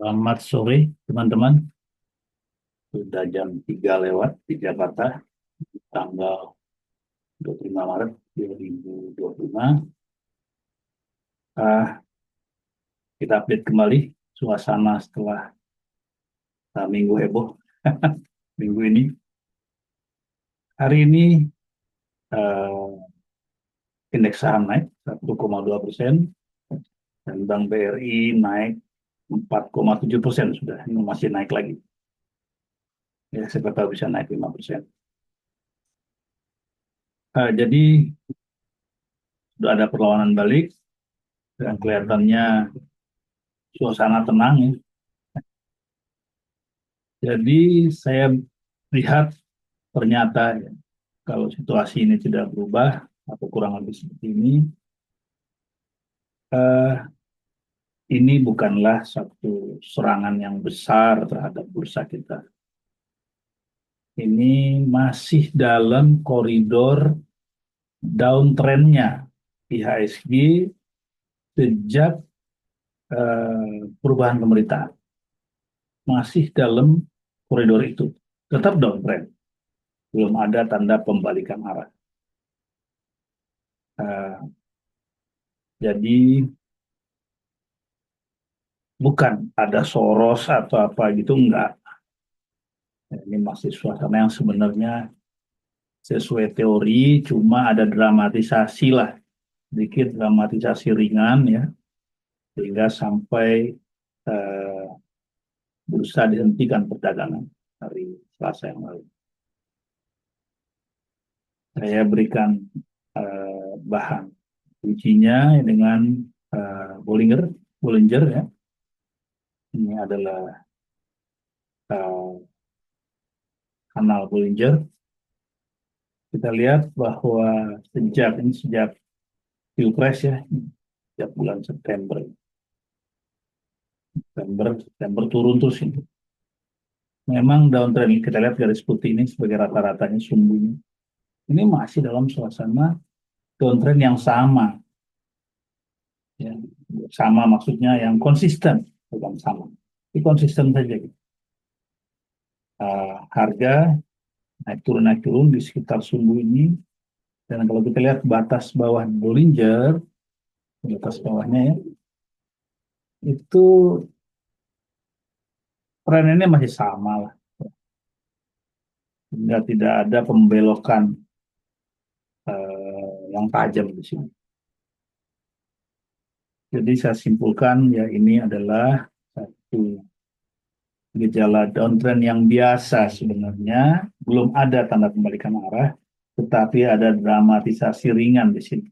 Selamat sore, teman-teman. Sudah jam 3 lewat di Jakarta, tanggal 25 Maret 2025. Ah, kita update kembali suasana setelah minggu heboh. Minggu ini, hari ini ah, indeks saham naik 1,2%, dan Bank BRI naik 4,7% sudah. Ini masih naik lagi. Ya, siapa tahu bisa naik 5%. Jadi sudah ada perlawanan balik dan kelihatannya suasana tenang ya. Jadi saya lihat ternyata ya, kalau situasi ini tidak berubah atau kurang lebih seperti eh, ini bukanlah satu serangan yang besar terhadap bursa kita. Ini masih dalam koridor downtrend-nya IHSG sejak perubahan pemerintahan. Masih dalam koridor itu. Tetap downtrend. Belum ada tanda pembalikan arah. Eh, jadi bukan ada Soros atau apa gitu, enggak. Ini masih suasana yang sebenarnya sesuai teori, cuma ada dramatisasi lah, sedikit dramatisasi ringan ya, sehingga sampai eh, bursa dihentikan perdagangan hari Selasa yang lalu. Saya berikan bahan ujinya dengan Bollinger ya. Ini adalah eh, kanal Bollinger. Kita lihat bahwa sejak Pilpres ya, sejak bulan September turun terus ini. Memang downtrend kita lihat garis putih ini sebagai rata-ratanya sumbunya. Ini masih dalam suasana downtrend yang sama, ya. Sama maksudnya yang konsisten, bukan sama. Ini konsisten saja. Gitu. Harga naik turun di sekitar sumbu ini. Dan kalau kita lihat batas bawah Bollinger, batas bawahnya ya, itu tren ini masih sama lah. Hingga tidak ada pembelokan yang tajam di sini. Jadi saya simpulkan ya ini adalah satu gejala downtrend yang biasa sebenarnya, belum ada tanda pembalikan arah, tetapi ada dramatisasi ringan di sini.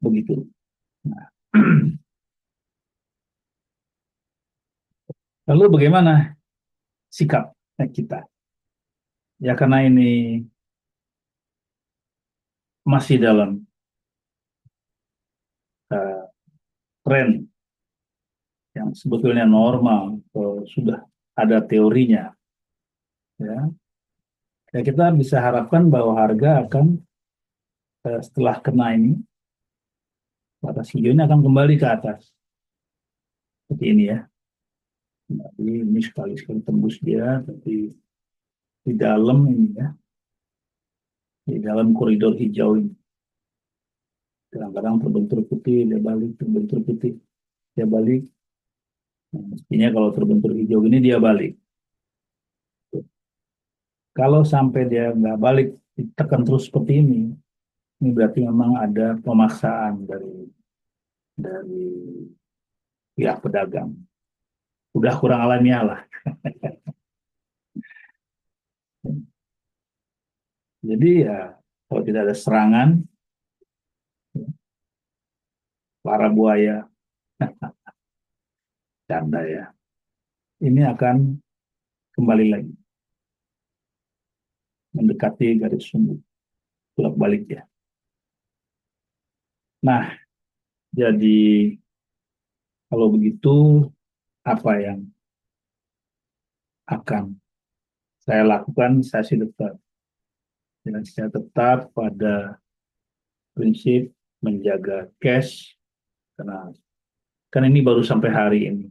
Begitu. Nah, lalu bagaimana sikap kita? Ya karena ini masih dalam uh, tren yang sebetulnya normal, sudah ada teorinya, ya. Ya kita bisa harapkan bahwa harga akan setelah kena ini batas hijaunya akan kembali ke atas seperti ini ya. Jadi ini sekali-sekali tembus dia, tapi di dalam ini ya, di dalam koridor hijau ini. Kadang-kadang terbentur putih, dia balik, terbentur putih, dia balik. Nah, mestinya kalau terbentur hijau ini dia balik. Kalau sampai dia nggak balik, ditekan terus seperti ini berarti memang ada pemaksaan dari pihak pedagang. Udah kurang alamiah lah. Jadi ya kalau tidak ada serangan, para buaya, canda ya, ini akan kembali lagi mendekati garis sumbu, bolak balik ya. Nah, jadi kalau begitu apa yang akan saya lakukan? Saya sih tetap dengan saya tetap pada prinsip menjaga cash karena kan ini baru sampai hari ini.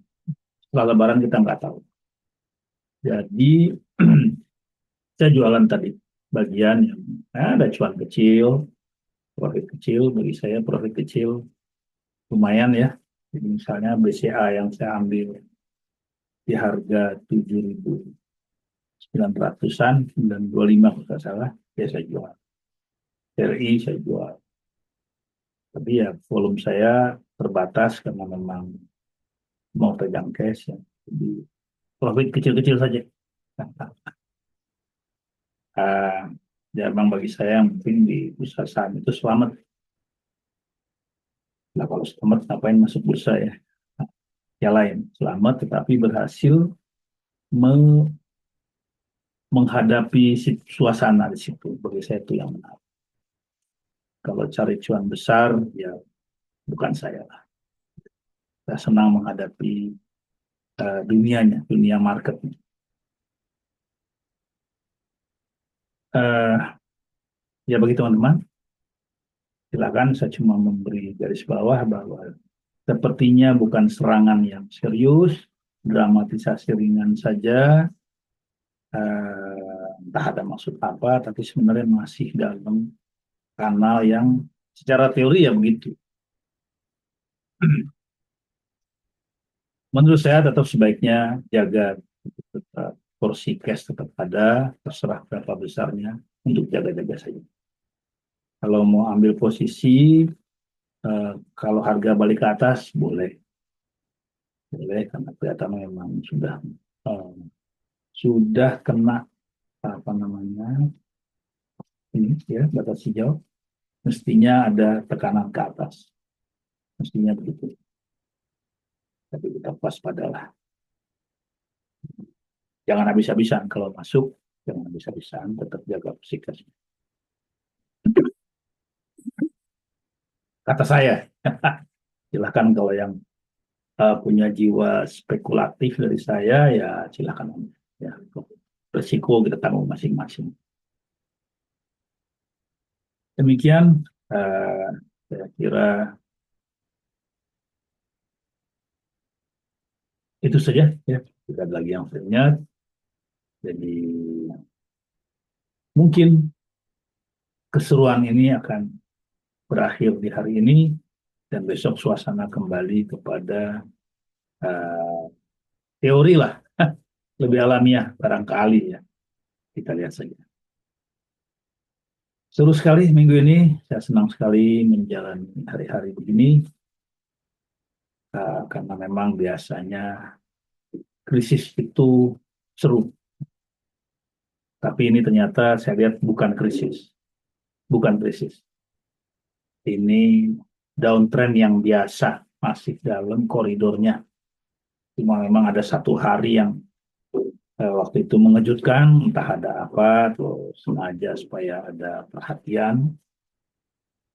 setelah Lebaran kita nggak tahu. Jadi saya jualan tadi bagian yang ada cuan kecil, profit kecil bagi saya, profit kecil lumayan ya. Jadi misalnya BCA yang saya ambil di harga 7.900-an, 925 kalau nggak salah, ya saya jual. RI saya jual. Tapi ya volume saya terbatas karena memang mau pegang cash ya. Jadi profit kecil-kecil saja. Ah, ya memang bagi saya yang penting di bursa saham itu selamat. Nah kalau selamat ngapain masuk bursa ya? Ya lain, selamat tetapi berhasil me- menghadapi suasana di situ. Bagi saya itu yang menarik. Kalau cari cuan besar, ya bukan saya lah. Saya senang menghadapi dunianya, dunia marketnya. Eh, ya bagi teman-teman, silakan saya cuma memberi garis bawah bahwa sepertinya bukan serangan yang serius, dramatisasi ringan saja, entah ada maksud apa, tapi sebenarnya masih dalam kanal yang secara teori ya begitu. Menurut saya tetap sebaiknya jaga tetap, porsi cash tetap ada, terserah berapa besarnya untuk jaga-jaga saja. Kalau mau ambil posisi, kalau harga balik ke atas boleh, boleh karena kelihatan memang eh, sudah kena apa namanya ini ya batas hijau, mestinya ada tekanan ke atas, mestinya begitu. Tapi kita waspadalah, jangan habis-habisan kalau masuk, jangan habis-habisan, tetap jaga psikas. Kata saya, silahkan kalau yang punya jiwa spekulatif dari saya ya silakan ya resiko kita tanggung masing-masing. Demikian uh, saya kira itu saja ya. Tidak ada lagi yang saya ingat. Jadi mungkin keseruan ini akan berakhir di hari ini dan besok suasana kembali kepada uh, teori lah, lebih alamiah barangkali ya. Kita lihat saja. Seru sekali minggu ini, saya senang sekali menjalani hari-hari begini karena memang biasanya krisis itu seru. Tapi ini ternyata saya lihat bukan krisis, bukan krisis. Ini downtrend yang biasa, masih dalam koridornya. Cuma memang ada satu hari yang waktu itu mengejutkan, entah ada apa, atau sengaja supaya ada perhatian.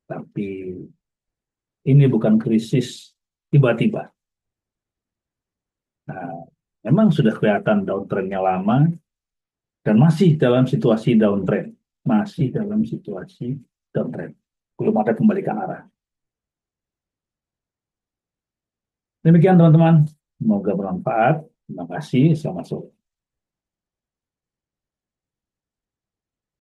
Tapi ini bukan krisis tiba-tiba. Nah, memang sudah kelihatan downtrendnya lama dan masih dalam situasi downtrend. Masih dalam situasi downtrend. Belum ada kembalikan arah. Demikian teman-teman. Semoga bermanfaat. Terima kasih. Selamat sore.